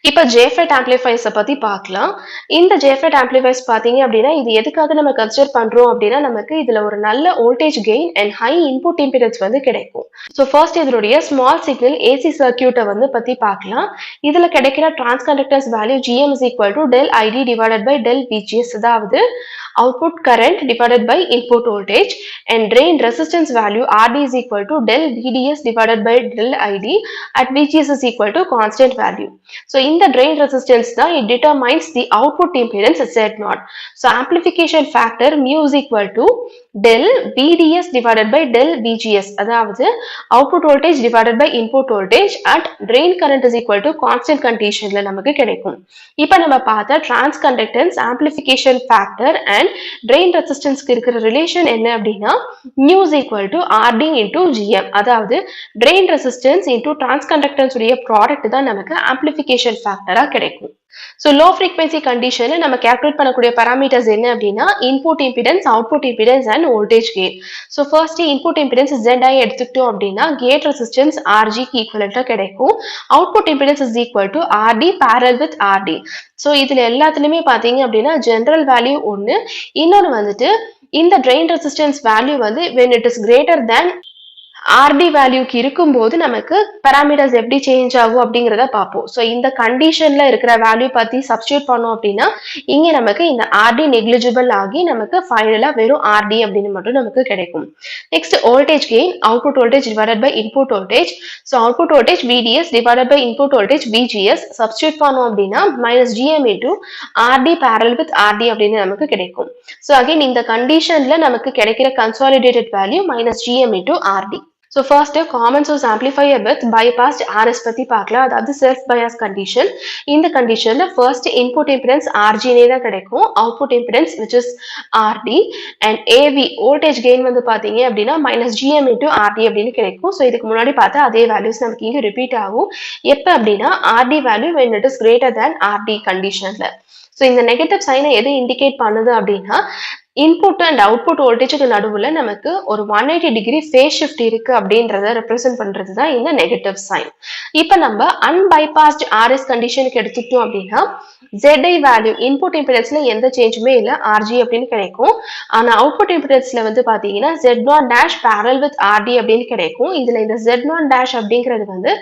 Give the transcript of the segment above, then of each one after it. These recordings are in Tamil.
இப்ப JFET amplifiers பத்தி பார்க்கலாம். இந்த JFET amplifiers பார்த்தீங்க அப்படின்னா, இது எதுக்காக நம்ம கன்சிடர் பண்றோம் அப்படின்னா, நமக்கு இதுல ஒரு நல்ல voltage gain and high input impedance வந்து கிடைக்கும். ஸோ ஃபர்ஸ்ட் இதனுடைய ஸ்மால் சிக்னல் AC சர்க்யூட்டை வந்து பத்தி பார்க்கலாம். இதுல கிடைக்கிற transconductance value GM is equal to del ID divided by del VGS, அதாவது output current divided by input voltage, and drain resistance value RD is equal to del VDS divided by del ID at VGS is equal to constant value. So in the drain resistance it determines the output impedance Z0. So amplification factor mu is equal to del VDS divided by del VGS, அதாவது output voltage divided by input voltage at drain current is equal to constant conditionல நமக்கு கிடைக்கும். இப்போ நம்ம பார்த்த transconductance, amplification factor and drain resistance இருக்கிற ரிலேஷன் என்ன அப்படின்னா mu is equal to RD into GM, அதாவது drain resistance into transconductance உடைய ப்ராடக்ட் தான் நமக்கு amplification factor கிடைக்கும். So low frequency conditionல நம்ம calculate பண்ணக்கூடிய parameters என்ன அப்படின்னா input impedance, output impedance and voltage gain. So first input impedance Zi எடுத்துக்கிட்டோம் அப்படின்னா gate resistance RG க்கு equivalent கிடைக்கும். Output impedance is equal to RD parallel with RD. So இதுல எல்லாத்துலயுமே பாத்தீங்க அப்படின்னா general value ஒன்னு, இன்னொன்னு வந்துட்டு இந்த drain resistance value வந்து when it is greater than RD வேல்யூக்கு இருக்கும்போது நமக்கு parameters எப்படி சேஞ்ச் ஆகும் அப்படிங்கிறத பார்ப்போம். ஸோ இந்த கண்டிஷன்ல இருக்கிற வேல்யூ பத்தி சப்ஸ்டியூட் பண்ணோம் அப்படின்னா இங்க நமக்கு இந்த RD நெக்லிஜிபிள் ஆகி நமக்கு ஃபைனலா வெறும் RD அப்படின்னு மட்டும் நமக்கு கிடைக்கும். Next voltage gain, output voltage divided by input voltage. So output voltage VDS divided by input voltage VGS substitute பண்ணோம் அப்படின்னா -GM into RD parallel with RD அப்படின்னு நமக்கு கிடைக்கும். ஸோ அகைன் இந்த கண்டிஷன்ல நமக்கு கிடைக்கிற consolidated value -GM into RD. So first common source amplifier with bypassed RS பத்தி பார்க்கலாம், அதாவது self bias condition. இந்த கண்டிஷன்ல first input impedance RG நே தான் கிடைக்கும், output impedance which is RD and AV voltage gain வந்து பாத்தீங்க அப்படின்னா -GM into RD அப்படின்னு கிடைக்கும். ஸோ இதுக்கு முன்னாடி பார்த்த அதே வேல்யூஸ் நமக்கு இங்க ரிப்பீட் ஆகும். எப்ப அப்படின்னா RD value when it is greater than RD கண்டிஷன்ல. ஸோ இந்த நெகட்டிவ் சைனை எது இண்டிகேட் பண்ணுது அப்படின்னா இன்புட் அண்ட் அவுட்புட் வோல்டேஜுக்கு நடுவுல நமக்கு ஒரு 180 டிகிரி ஃபேஸ் ஷிஃப்ட் இருக்கு அப்படின்றத ரெப்ரசென்ட் பண்றது தான் இந்த நெகட்டிவ் சைன். இப்போ நம்ம அன்பைபாஸ்ட் RS கண்டிஷனுக்கு எடுத்துட்டோம் அப்படின்னா ZI வேல்யூ இன்புட் இம்பிடன்ஸ்ல எந்த சேஞ்சுமே இல்ல, RG அப்படின்னு கிடைக்கும். ஆனா அவுட்புட் இம்பிடன்ஸ்ல வந்து பாத்தீங்கன்னா Z0 dash parallel with RD அப்படின்னு கிடைக்கும். இதுல இந்த Z0 dash அப்படிங்கிறது வந்து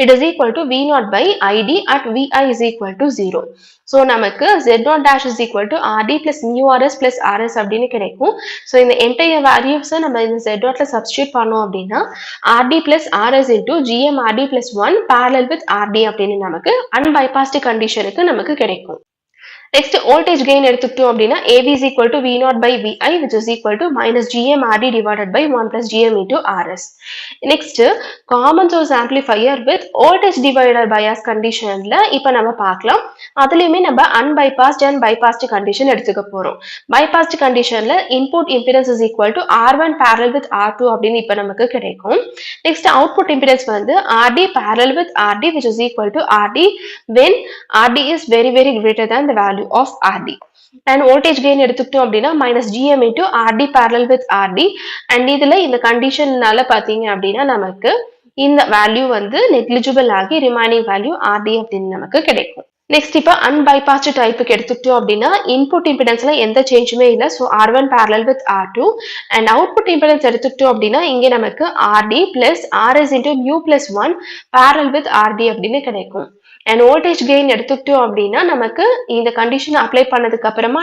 it is equal to V0 by ID at VI is equal to 0. So நமக்கு Z0 dash is equal to RD plus mu RS plus RS அப்படின்னு கிடைக்கும். ஸோ இந்த என்டையர் வேல்யூஸை நம்ம இந்த Z0ல சப்ஸ்டியூட் பண்ணோம் அப்படின்னா RD plus RS into GM RD plus 1 parallel with RD அப்படின்னு நமக்கு அன்பைபாஸ்ட் கண்டிஷனுக்கு நமக்கு கிடைக்கும். Next voltage gain எடுத்துக்கிட்டோம் அப்படின்னா AV is equal to V0 by VI which is equal to -GM RD divided by 1 plus GM into RS. Next common source amplifier with voltage divider bias conditionல இப்போ நம்ம பார்க்கலாம். அதுலயுமே நம்ம unbypassed and bypassed condition எடுத்துக்க போறோம். bypassed conditionல input impedance is equal to R1 parallel with R2 அப்படின்னு இப்போ நமக்கு கிடைக்கும். Next output impedance வந்து RD parallel with RD which is equal to RD when RD is very greater than the value of RD. And voltage gain எடுத்துக்கிட்டோம் அப்படின்னா -GM into RD parallel with RD and இதுல இந்த கண்டிஷன்னால பாத்தீங்க அப்படின்னா நமக்கு இந்த வேல்யூ வந்து நெக்லிஜிபிள் ஆகி ரிமைனிங் வேல்யூ RD அப்படின்னு நமக்கு கிடைக்கும். நெக்ஸ்ட் இப்போ அன்பைபாஸ்ட் டைப்புக்கு எடுத்துக்கிட்டோம் அப்படின்னா இன்புட் இம்பிடன்ஸ்ல எந்த சேஞ்சுமே இல்லை, so R1 parallel with R2 and output impedance எடுத்துக்கிட்டோம் அப்படின்னா இங்கே நமக்கு RD plus RS into mu plus 1 parallel with RD அப்படின்னு கிடைக்கும். அண்ட் வோல்டேஜ் கெயின் எடுத்துக்கிட்டோம் அப்படின்னா நமக்கு இந்த கண்டிஷன் அப்ளை பண்ணதுக்கு அப்புறமா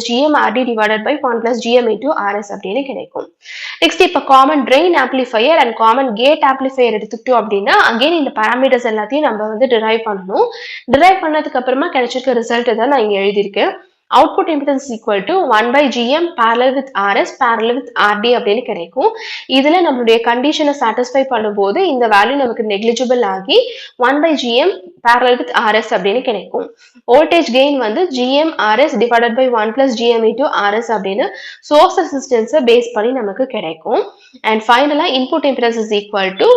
-GM RD divided by 1 plus GM into RS அப்படின்னு கிடைக்கும். நெக்ஸ்ட் இப்போ common drain amplifier and common gate amplifier எடுத்துக்கிட்டோம் அப்படின்னா அகைன் இந்த பாராமீட்டர்ஸ் எல்லாத்தையும் நம்ம வந்து டிரைவ் பண்ணணும். டிரைவ் பண்ணதுக்கு அப்புறமா கிடைச்சிருக்க ரிசல்ட் தான் நான் இங்க எழுதியிருக்கேன். output impedance is equal to 1 by GM parallel with RS parallel with RD அப்படின்னு கிடைக்கும். இதுல நம்மளுடைய கண்டிஷனை சாட்டிஸ்ஃபை பண்ணும்போது இந்த வேல்யூ நமக்கு நெக்லிஜிபிள் ஆகி 1 by GM parallel with RS அப்படின்னு கிடைக்கும். வோல்டேஜ் கெயின் வந்து GM RS divided by 1 plus GM into RS அப்படின்னு சோர்ஸ் ரெசிஸ்டன்ஸை பேஸ் பண்ணி நமக்கு கிடைக்கும். அண்ட் ஃபைனலா input impedance is equal to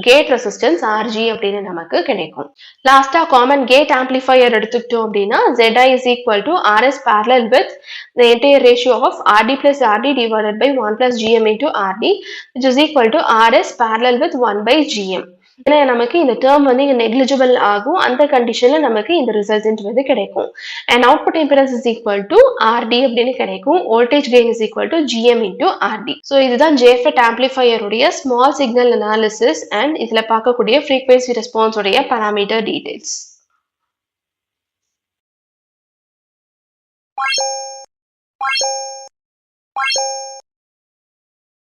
gate resistance RG அப்படின்னு நமக்கு கிடைக்கும். லாஸ்டா காமன் கேட் ஆம்பிளிஃபையர் எடுத்துக்கிட்டோம் அப்படின்னா ZI is equal to RS parallel with the entire ratio of RD plus RD divided by 1 plus GM into RD which is equal to RS parallel with 1 by GM. ஏன்னா நமக்கு இந்த டேர்ம் வந்து இங்க நெக்லிஜிபிள் ஆகும். அந்த கண்டிஷன்ல நமக்கு இந்த ரிசல்ட்ன்றது கிடைக்கும். And output impedance is equal to R D அப்படின்னு கிடைக்கும். Voltage gain is equal to G M into R D. So இதுதான் ஜேஃபெட் ஆம்பிளிஃபையருடைய ஸ்மால் சிக்னல் அனாலிசிஸ் அண்ட் இதுல பார்க்கக்கூடிய ஃப்ரீக்வன்சி ரெஸ்பான்ஸ் உடைய பாராமீட்டர் டீடைல்ஸ்.